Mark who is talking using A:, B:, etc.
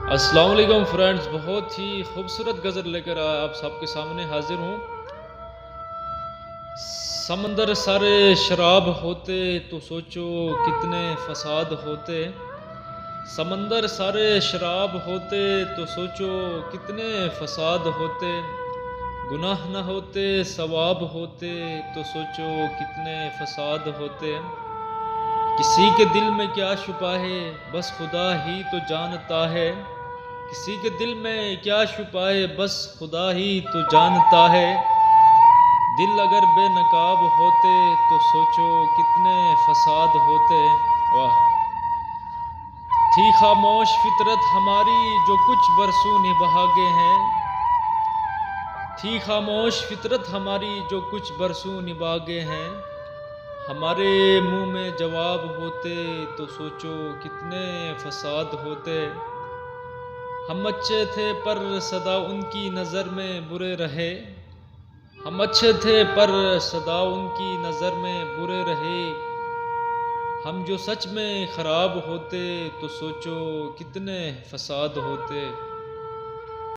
A: अस्सलाम वालेकुम फ्रेंड्स, बहुत ही खूबसूरत गज़ल लेकर आप सबके सामने हाजिर हूँ। समंदर सारे शराब होते तो सोचो कितने फसाद होते। समंदर सारे शराब होते तो सोचो कितने फसाद होते। गुनाह न होते सवाब होते तो सोचो कितने फसाद होते। किसी के दिल में क्या छुपा है बस खुदा ही तो जानता है। किसी के दिल में क्या छुपा है बस खुदा ही तो जानता है। दिल अगर बेनकाब होते तो सोचो कितने फसाद होते। वाह। थी खामोश फितरत हमारी जो कुछ बरसों निभागे हैं। थी खामोश फितरत हमारी जो कुछ बरसों निभागे हैं। हमारे मुंह में जवाब होते तो सोचो कितने फसाद होते। हम अच्छे थे पर सदा उनकी नज़र में बुरे रहे। हम अच्छे थे पर सदा उनकी नज़र में बुरे रहे। हम जो सच में ख़राब होते तो सोचो कितने फसाद होते।